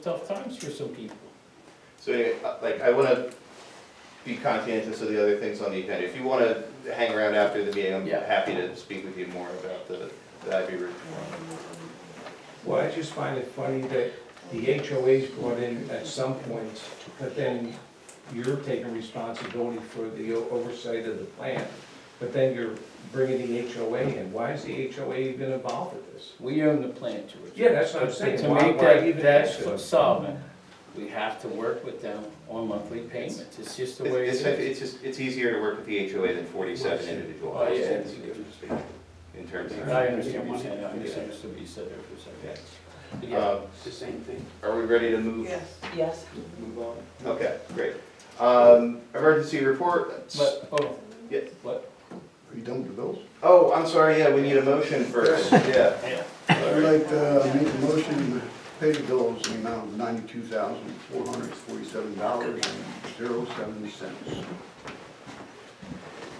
tough times for some people. So anyway, like, I wanna be conscientious of the other things on the agenda. If you wanna hang around after the meeting, I'm Yeah. happy to speak with you more about the Ivy Ridge. Well, I just find it funny that the HOA's brought in at some point, but then you're taking responsibility for the oversight of the plant, but then you're bringing the HOA in. Why is the HOA even involved with this? We own the plant, George. Yeah, that's what I'm But saying. to Why make even that ask them? solvent, we have to work with them on monthly payments. It's just the way it is. It's easier to work with the HOA than 47 individual Oh, yeah. houses, in terms of. I understand what you're saying, I misunderstood what you said there for a second. But yeah, It's the same thing. Are we ready to move? Yes. Move on? Okay, great. Emergency report. but, hold on. Yeah. What? Are you done with the bills? Oh, I'm sorry, yeah, we need a motion first, yeah. Yeah. I'd like to make a motion to pay the bills in the amount of $92,447.07.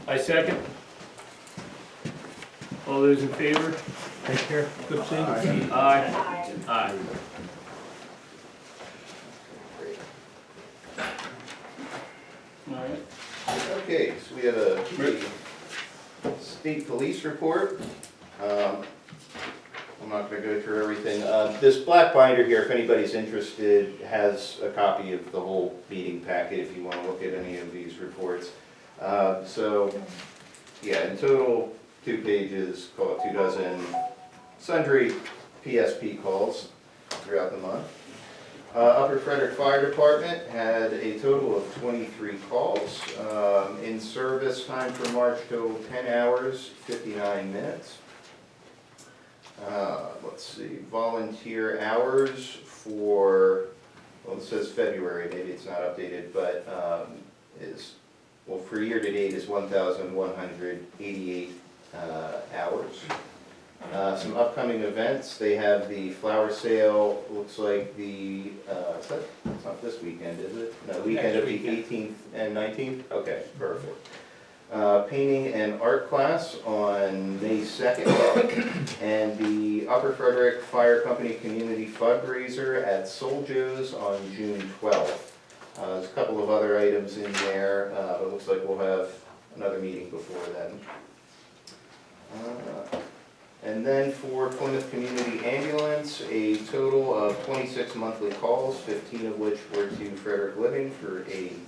I second. All those in favor? Take care. Good seeing you. Aye. Aye. All right. Okay, so we have a state police report. I'm not gonna go through everything. This black binder here, if anybody's interested, has a copy of the whole meeting packet if you wanna look at any of these reports. So, yeah, in total, 2 pages, call it 2 dozen, sundry PSP calls throughout the month. Upper Frederick Fire Department had a total of 23 calls. In service time for March total 10 hours, 59 minutes. Let's see, volunteer hours for, well, it says February, maybe it's not updated, but well, for year to date is 1,188 hours. Some upcoming events, they have the flower sale, looks like it's not this weekend, is it? No, weekend of the 18th and 19th? Okay, perfect. Painting and art class on May 2nd, and the Upper Frederick Fire Company Community Fundraiser at SALDO on June 12th. There's a couple of other items in there, but it looks like we'll have another meeting before then. And then for Plymouth Community Ambulance, a total of 26 monthly calls, 15 of which were to Frederick Living for an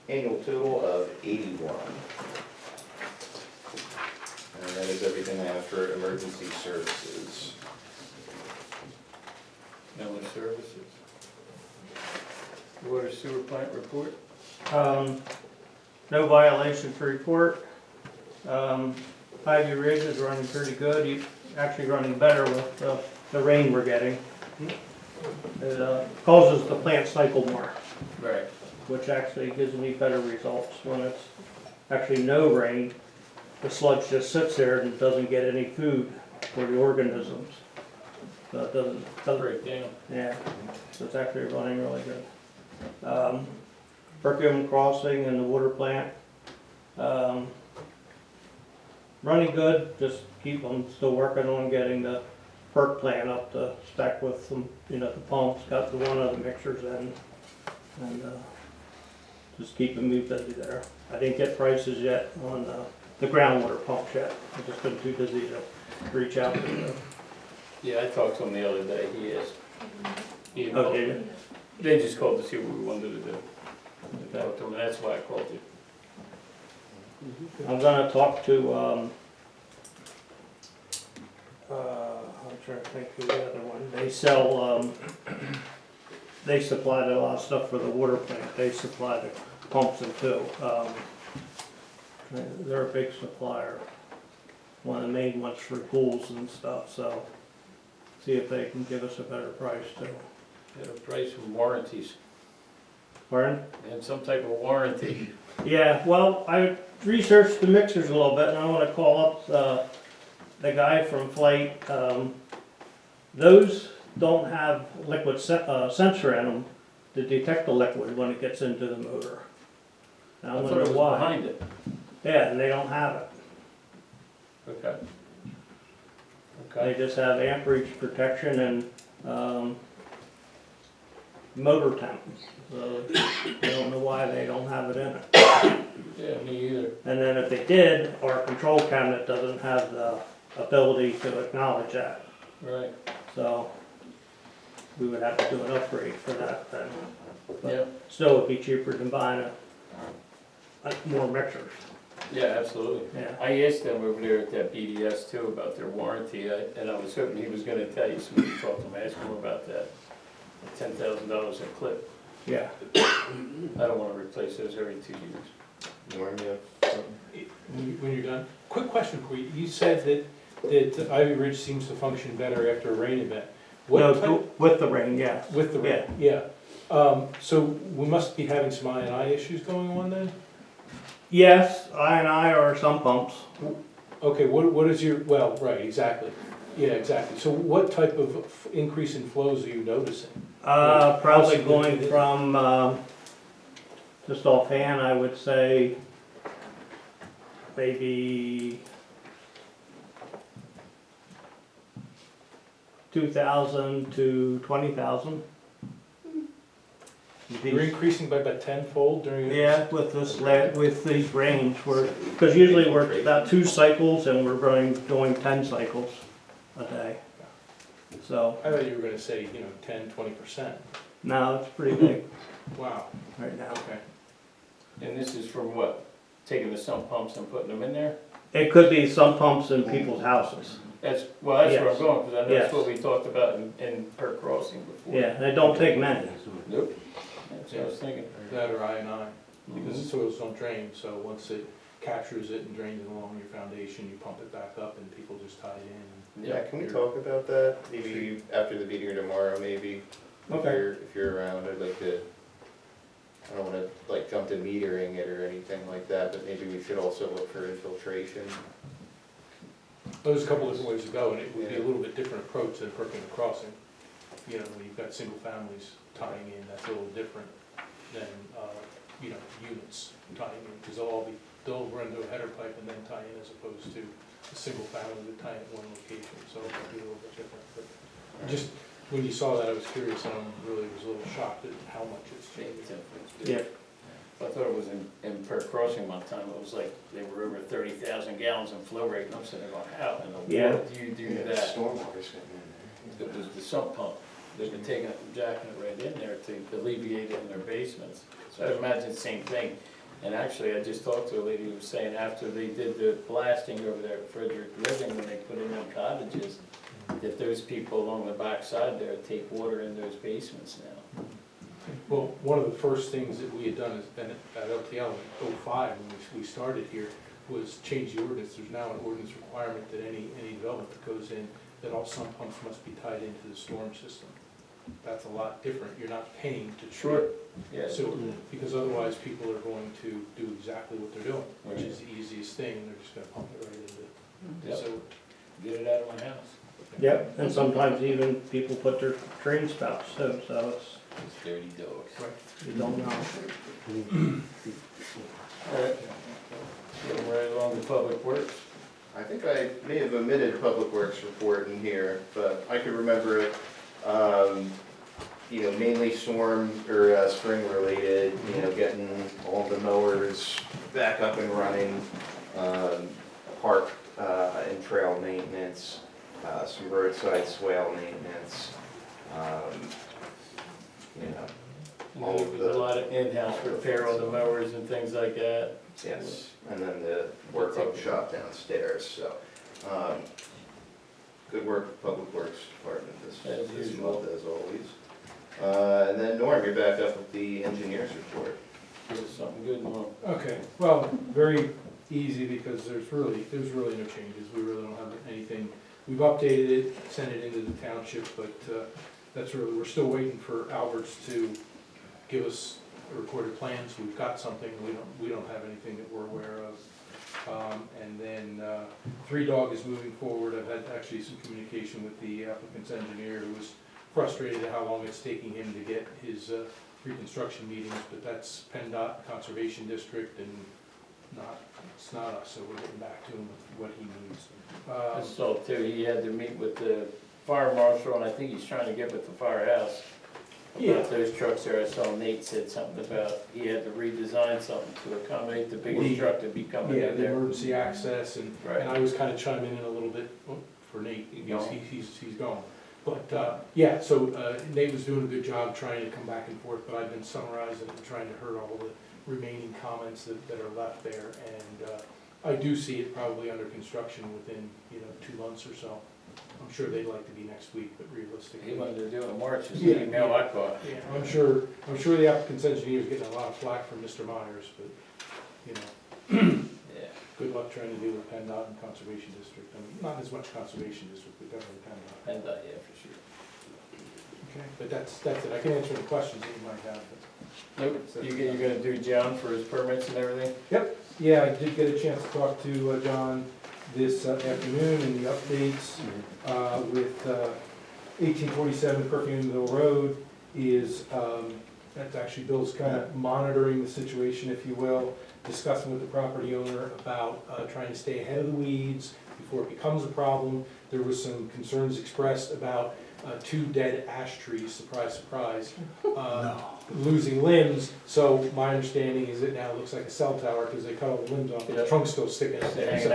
annual total of 81. And that is everything I have for emergency services. Miller Services. Water sewer plant report? No violations to report. Ivy Ridge is running pretty good, actually running better with the rain we're getting. It causes the plant cycle more, Right. which actually gives me better results. When it's actually no rain, the sludge just sits there and doesn't get any food for the organisms. So it doesn't Break down. yeah, so it's actually running really good. Perkiomen crossing and the water plant, running good, just keep them, still working on getting the perk plant up to spec with some, the pumps, got the one of the mixers in, and just keep them moved busy there. I didn't get prices yet on the groundwater pumps yet, I've just been too busy to reach out to them. Yeah, I talked to him the other day, he is. Okay. They just called to see what we wanted to do. I talked to him, that's why I called you. I'm gonna talk to, I'm trying to think who the other one, they sell, they supplied a lot of stuff for the water plant, they supply the pumps and too. They're a big supplier, one of the main ones for pools and stuff, so see if they can give us a better price too. Had a price for warranties, Pardon? they had some type of warranty. Yeah, well, I researched the mixers a little bit, and I want to call up the guy from Flight. Those don't have liquid sensor in them to detect the liquid when it gets into the motor. And I I thought wonder it was why. behind it. Yeah, and they don't have it. Okay. They just have amperage protection and motor temp. So I don't know why they don't have it in it. Yeah, me either. And then if they did, our control cabinet doesn't have the ability to acknowledge that. Right, So we would have to do an upgrade for that then. yeah, Still would be cheaper than buying more mixers. yeah, absolutely. Yeah. I asked them over there at that BDS too about their warranty, and I was hoping he was gonna tell you, so we could talk to him, ask him about that. $10,000 a clip. Yeah. I don't wanna replace those every 2 years. Norm, you have When you're done, quick question for you. You said that Ivy Ridge seems to function better after a rain event. What No, type- with the rain, yes. With the rain, yeah. So we must be having some I&I issues going on then? Yes, I or some pumps. Okay, what is your, well, right, exactly. Yeah, exactly. So what type of increase in flows are you noticing? Probably going from, just offhand, I would say maybe 2,000 to 20,000. You're increasing by about tenfold during? Yeah, with with these rains, because usually we're about 2 cycles and we're doing 10 cycles a day. So, I thought you were gonna say, 10, 20%. no, it's pretty big Wow, right now. okay. And this is from what? Taking the sump pumps and putting them in there? It could be some pumps in people's houses. That's where Yes. I'm going, because I know that's Yes. what we talked about in Perk Crossing before. Yeah, they don't take many. Nope, that's what I was thinking. That or I&I, because the soils don't drain, so once it captures it and drains it along your foundation, you pump it back up and people just tie it in. Yeah, can we talk about that? Maybe after the meeting or tomorrow, maybe? Okay. If you're around, I'd like to, I don't wanna like jump to metering it or anything like that, but maybe we should also look for infiltration. There's a couple different ways to go, and it would be a little bit different approach than Perkiomen Crossing. When you've got single families tying in, that's a little different than, units tying in, because they'll run to a header pipe and then tie in as opposed to a single family that tie in at one location, so it'll be a little bit different. But just, when you saw that, I was curious, and I really was a little shocked at how much it's changed. Yeah. I thought it was in Perk Crossing one time, it was like, they were over 30,000 gallons in flow rate, and I'm sitting there going, how in the Yeah. world do you do that? Stormwater's getting in there. It was the sump pump, they've been taking it and jacking it right in there to alleviate it in their basements. So I imagine the same thing, and actually, I just talked to a lady who was saying after they did the blasting over there at Frederick Living, when they put in them cottages, that those people along the backside there take water in those basements now. Well, one of the first things that we had done is, at LTL in '05, when we started here, was change the ordinance. There's now an ordinance requirement that any development that goes in, that all sump pumps must be tied into the storm system. That's a lot different. You're not paying to treat. Yeah. So, because otherwise people are going to do exactly what they're doing, which is the easiest thing, and they're just gonna pump it right into Yep. the sewer. Get it out of my house. Yep, and sometimes even people put their drain spouts too, so It's dirty dogs. you don't know. Alright. Getting right along to Public Works. I think I may have omitted Public Works report in here, but I could remember it. Mainly storm or spring related, getting all the mowers back up and running, park and trail maintenance, some roadside swale maintenance, all of There's a the, lot of in-house repair on the mowers and things like that. yes, and then the work up shop downstairs, so. Good work, Public Works Department As this usual. month, as always. And then Norm, you're back up with the engineer's report. Give us something good, Norm. Okay, well, very easy because there's really no changes. We really don't have anything. We've updated it, sent it into the township, but that's really, we're still waiting for Alberts to give us recorded plans. We've got something, we don't have anything that we're aware of. And then 3 Dog is moving forward. I've had actually some communication with the applicant's engineer who was frustrated at how long it's taking him to get his reconstruction meetings, but that's PennDOT Conservation District and it's not us, so we're getting back to him with what he needs. I saw too, he had to meet with the fire marshal, and I think he's trying to get with the firehouse Yeah. about those trucks there. I saw Nate said something about he had to redesign something to accommodate the biggest truck to be coming Yeah, in the there. emergency access, and Right. I was kinda chiming in a little bit for Nate, He's because gone. he's gone. But, yeah, so Nate was doing a good job trying to come back and forth, but I've been summarizing and trying to herd all the remaining comments that are left there. And I do see it probably under construction within, 2 months or so. I'm sure they'd like to be next week, but realistically. He wanted to do it in March, is Yeah, the email yeah. I caught. Yeah, I'm sure the applicant's engineer is getting a lot of flack from Mr. Myers, but, Yeah. good luck trying to deal with PennDOT and Conservation District. I mean, not as much Conservation District, but definitely PennDOT. And, yeah, for sure. Okay. But that's it. I can answer any questions that you might have. Nope, you're gonna do John for his permits and everything? Yeah, I did get a chance to talk to John this afternoon in the updates with 1847 Perkiomen Road is, that's actually Bill's kind of monitoring the situation, if you will, discussing with the property owner about trying to stay ahead of the weeds before it becomes a problem. There was some concerns expressed about 2 dead ash trees, surprise, surprise, losing limbs. So my understanding is it now looks like a cell tower because they cut all the limbs off, but the Yep. trunk's still sticking up there. Hanging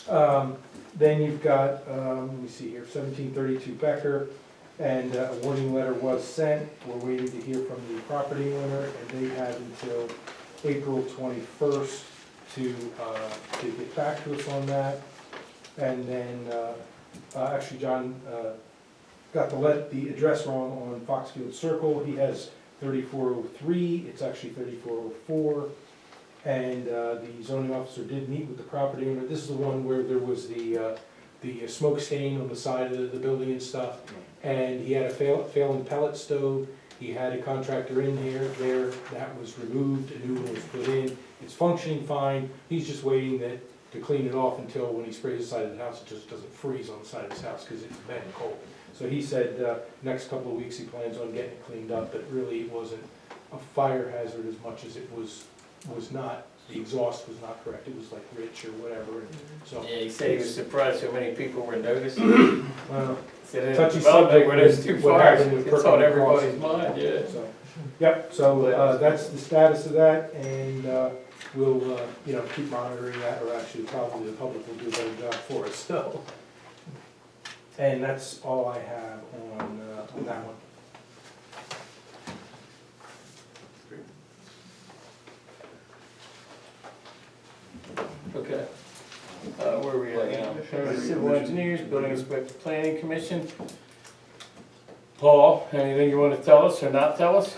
out. Then you've got, let me see here, 1732 Becker, and a warning letter was sent. We're waiting to hear from the property owner, and they have until April 21st to get back to us on that. And then, actually, John got the address wrong on Foxfield Circle. He has 3403, it's actually 3404. And the zoning officer did meet with the property owner. This is the one where there was the smoke stain on the side of the building and stuff. And he had a failing pellet stove. He had a contractor in there, that was removed, a new one was put in. It's functioning fine. He's just waiting to clean it off until when he sprays the side of the house, it just doesn't freeze on the side of his house because it's bad and cold. So he said next couple of weeks he plans on getting it cleaned up, but really it wasn't a fire hazard as much as it was not, the exhaust was not correct, it was like rich or whatever, and so. Yeah, he said he was surprised how many people were noticing. Well, Said in touchy development subject where there's 2 what fires, happened with it's on Perkiomen everybody's Crossing. mind, yeah. so, yep, so that's the status of that, and we'll, keep monitoring that, or actually probably the public will do a better job for us, so. And that's all I have on that one. Okay. Where are we at now? Civil engineers, building inspector, planning commission. Paul, anything you want to tell us or not tell us?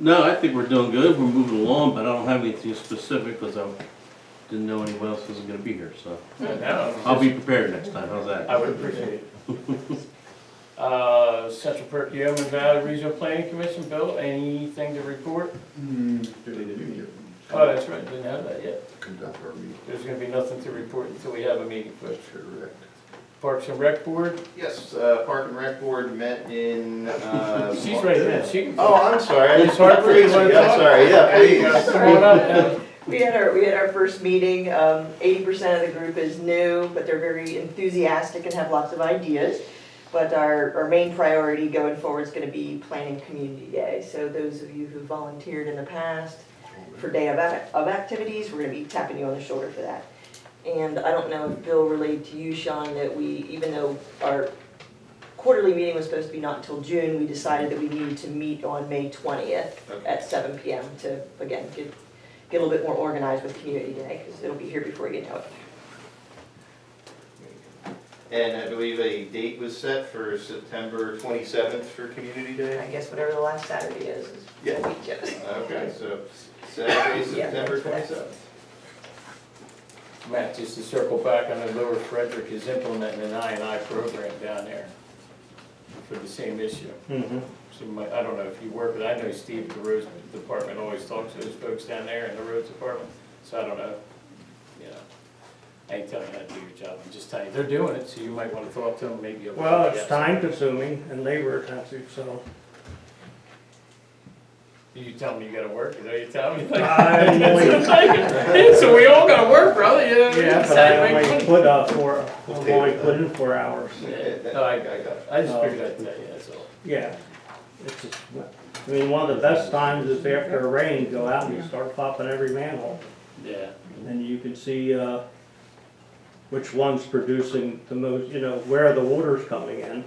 No, I think we're doing good, we're moving along, but I don't have anything specific because I didn't know anyone else was gonna be here, so. No, I'll be prepared next time, how's that? I would appreciate it. Central Perkiomen Valley Regional Planning Commission, Bill, anything to report? Oh, that's right, didn't have that yet. Conduct our meeting. There's gonna be nothing to report until we have a meeting first. Correct. Parks and Rec Board, Yes, Park and Rec Board met in. she's right there, she can. Oh, I'm sorry, I It's just hard for you to I'm talk. sorry, yeah, There you go. please. Come on up, Ellen. We had our first meeting. 80% of the group is new, but they're very enthusiastic and have lots of ideas. But our main priority going forward is going to be planning Community Day. So those of you who volunteered in the past for Day of Activities, we're going to be tapping you on the shoulder for that. And I don't know if Bill relayed to you, Sean, that even though our quarterly meeting was supposed to be not until June, we decided that we needed to meet on May 20th at 7 p.m. to, again, get a little bit more organized with Community Day, because it'll be here before you get to it. And I believe a date was set for September 27th for Community Day? I guess whatever the last Saturday is Yeah. what we chose. Okay, so Saturday, Yeah, September that's 27th. Matt, just to circle back, I know Lower Frederick is implementing an I&I program down there for the same issue. Mhm. So I don't know if you work with, I know Steve at the roads department always talks to those folks down there in the roads department, so I don't know, I ain't telling you how to do your job, I'm just telling you, they're doing it, so you might want to talk to them, maybe. you'll- Well, it's time consuming and labor intensive, so. You tell me you gotta work, is that what you tell me? I'm only, So we all gotta work, brother, you know what I mean? yeah, but Decided I to make only money. put I've only put in 4 hours. Yeah, no, I got it, I just figured I'd tell you, that's all. Yeah, it's, I mean, one of the best times is after a rain, go out and you start popping every manhole. Yeah. And you can see, which one's producing the most, where the water's coming in.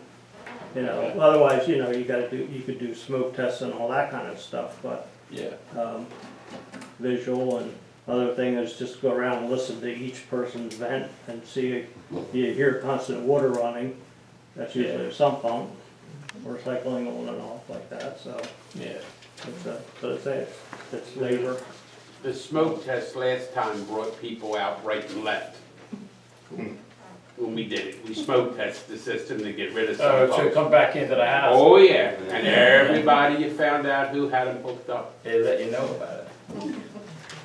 Otherwise, you could do smoke tests and all that kind of stuff, but, Yeah. visual and other thing is just go around and listen to each person's vent and see, you hear constant water running, that's usually a sump pump, or cycling on and off like that, so Yeah. it's labor. The smoke test last time brought people out right and left. When we did it, we smoke tested the system to get rid of some Oh, so folks. come back into the house. Oh, yeah, and everybody you found out who had them hooked up. They let you know about it.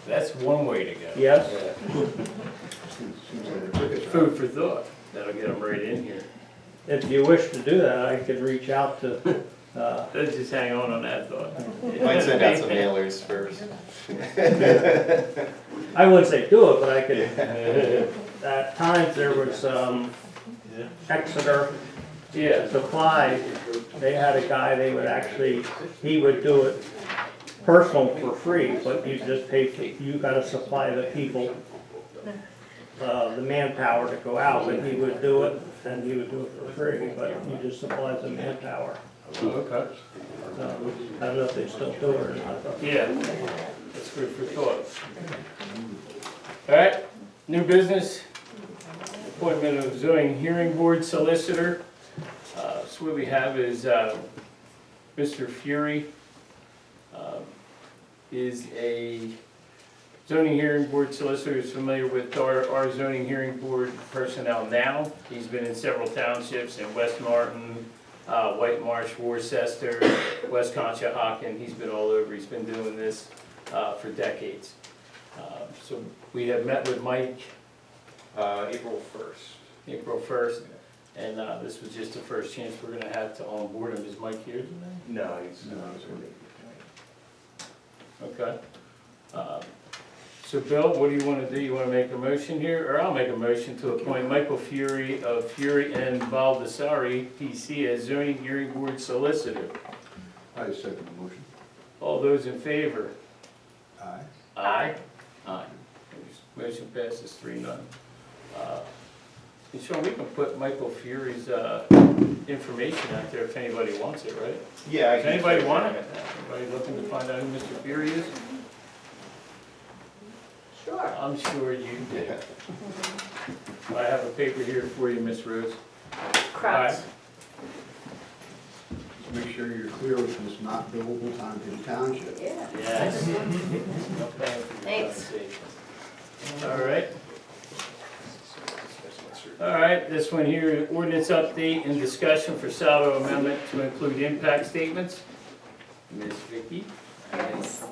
That's one way to go. Yes. Food for thought. That'll get them right in here. If you wish to do that, I could reach out to, Let's just hang on that thought. Might send out some mailers first. I wouldn't say do it, but I could, at times there was, Exeter Yeah. Supply, they had a guy, he would do it personal for free, but you just pay, you gotta supply the people, the manpower to go out, but he would do it, and he would do it for free, but you just supply the manpower. Okay. I don't know if they still do it or not, but Yeah. That's food for thought. All right, new business. Appointment of zoning hearing board solicitor. So what we have is Mr. Fury is a zoning hearing board solicitor, is familiar with our zoning hearing board personnel now. He's been in several townships in West Martin, White Marsh, Worcester, West Conshohocken. He's been all over. He's been doing this for decades. So we have met with Mike April 1st. April 1st, and this was just the first chance we're gonna have to onboard him. Is Mike here today? No, he's not. Okay. So Bill, what do you wanna do? You wanna make a motion here, or I'll make a motion to appoint Michael Fury of Fury and Baldessari, PC, as zoning hearing board solicitor. I second the motion. All those in favor? Aye. Aye. Aye. Motion passes 3-0. And Sean, we can put Michael Fury's information out there if anybody wants it, right? Yeah. Does anybody want it? Anybody looking to find out who Mr. Fury is? Sure. I'm sure you do. I have a paper here for you, Miss Rose. Correct. Make sure you're clear with this not billable time in township. Yeah. Yes. No plan for your Thanks. conversation. All right. All right, this one here, ordinance update and discussion for SALDO amendment to include impact statements. Ms. Vicky? Yes.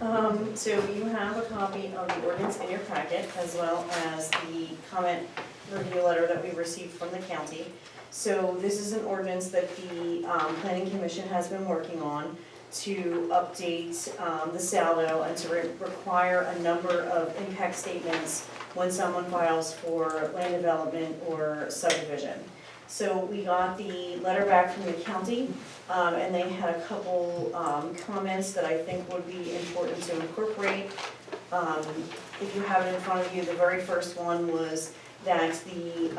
No. So you have a copy of the ordinance in your packet, as well as the comment review letter that we received from the county. So this is an ordinance that the planning commission has been working on to update the SALDO and to require a number of impact statements when someone files for land development or subdivision. So we got the letter back from the county, and they had a couple comments that I think would be important to incorporate. If you have it in front of you, the very first one was that the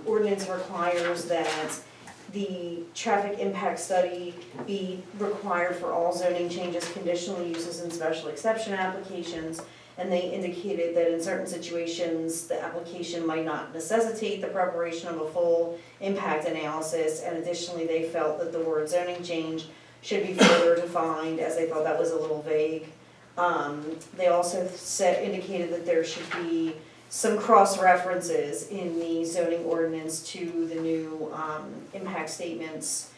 ordinance requires that the traffic impact study be required for all zoning changes, conditional uses, and special exception applications. And they indicated that in certain situations, the application might not necessitate the preparation of a full impact analysis. And additionally, they felt that the word zoning change should be further defined, as they thought that was a little vague. They also indicated that there should be some cross-references in the zoning ordinance to the new impact statements.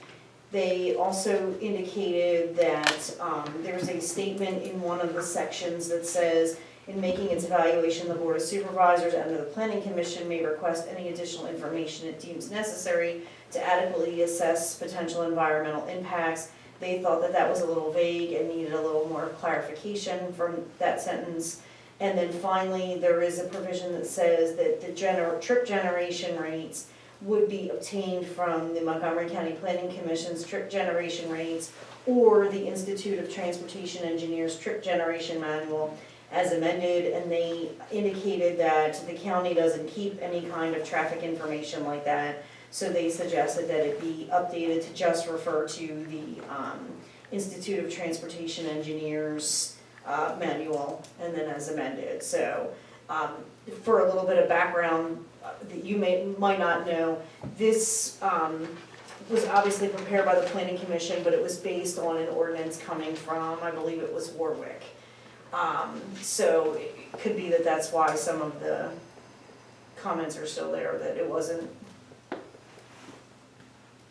They also indicated that there's a statement in one of the sections that says, in making its evaluation, the Board of Supervisors and the Planning Commission may request any additional information it deems necessary to adequately assess potential environmental impacts. They thought that that was a little vague and needed a little more clarification from that sentence. And then finally, there is a provision that says that the trip generation rates would be obtained from the Montgomery County Planning Commission's trip generation rates or the Institute of Transportation Engineers Trip Generation Manual as amended, and they indicated that the county doesn't keep any kind of traffic information like that, so they suggested that it be updated to just refer to the Institute of Transportation Engineers manual, and then as amended. So for a little bit of background that you might not know, this was obviously prepared by the Planning Commission, but it was based on an ordinance coming from, I believe it was Warwick. So it could be that that's why some of the comments are still there, that it wasn't,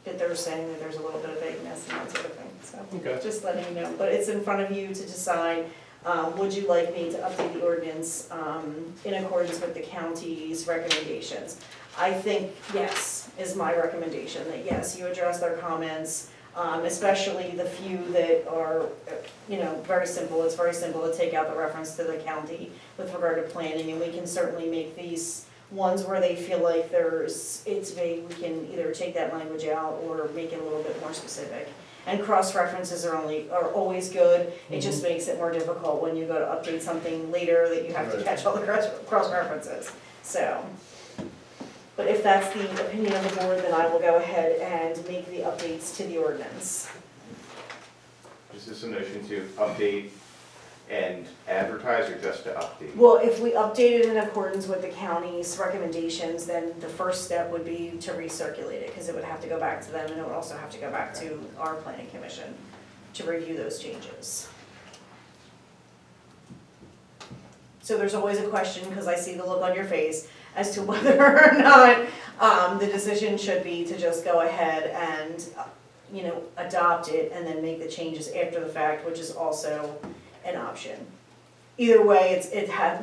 that they're saying that there's a little bit of vagueness and that sort of thing, so. Okay. Just letting you know, but it's in front of you to decide, would you like me to update the ordinance, in accordance with the county's recommendations? I think yes, is my recommendation, that yes, you address their comments, especially the few that are, very simple. It's very simple to take out the reference to the county with regard to planning, and we can certainly make these ones where they feel like it's vague, we can either take that language out or make it a little bit more specific. And cross-references are always good, it just makes it more difficult when you go to update something later that you have to catch all the cross-references, so. But if that's the opinion of the board, then I will go ahead and make the updates to the ordinance. Is this a notion to update and advertise, or just to update? Well, if we update it in accordance with the county's recommendations, then the first step would be to recirculate it, because it would have to go back to them, and it would also have to go back to our planning commission to review those changes. So there's always a question, because I see the look on your face, as to whether or not the decision should be to just go ahead and, adopt it and then make the changes after the fact, which is also an option. Either way,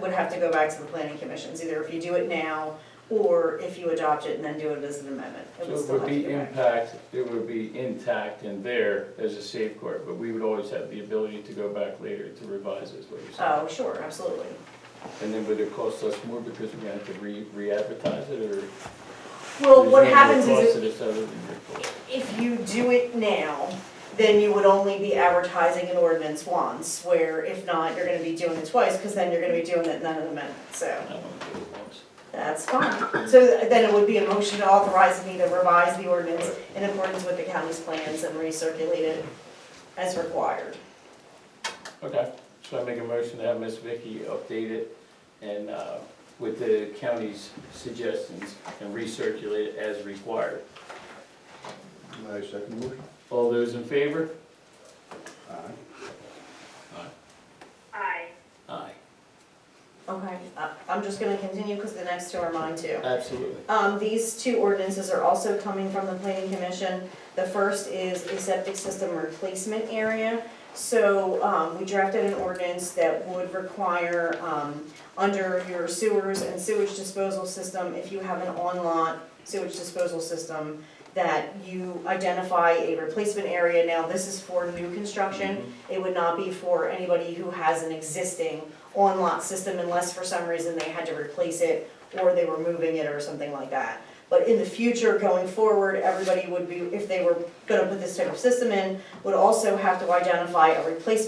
would have to go back to the planning commissions, either if you do it now or if you adopt it and then do it as an amendment. So it would be it would be intact in there as a safeguard, but we would always have the ability to go back later to revise it, is what you're saying. Oh, sure, absolutely. And then would it cost us more because we're gonna have to re-advertise it, or? Well, what there's no happens more is, cost to this other than your cost? if you do it now, then you would only be advertising an ordinance once, where if not, you're gonna be doing it twice, because then you're gonna be doing it in an amendment, so. I don't do it once. That's fine. So then it would be a motion to authorize me to revise the ordinance in accordance with the county's plans and recirculate it as required. Okay, so I make a motion to have Ms. Vicky update it and, with the county's suggestions and recirculate it as required. I second the motion. All those in favor? Aye. Aye. Aye. Okay, I'm just gonna continue because the next two are mine too. Absolutely. These two ordinances are also coming from the planning commission. The first is a septic system replacement area. So, we drafted an ordinance that would require, under your sewers and sewage disposal system, if you have an on-lot sewage disposal system, that you identify a replacement area. Now, this is for new construction. It would not be for anybody who has an existing on-lot system unless for some reason they had to replace it or they were moving it or something like that. But in the future, going forward, everybody would be, if they were gonna put this type of system in, would also have to identify a replacement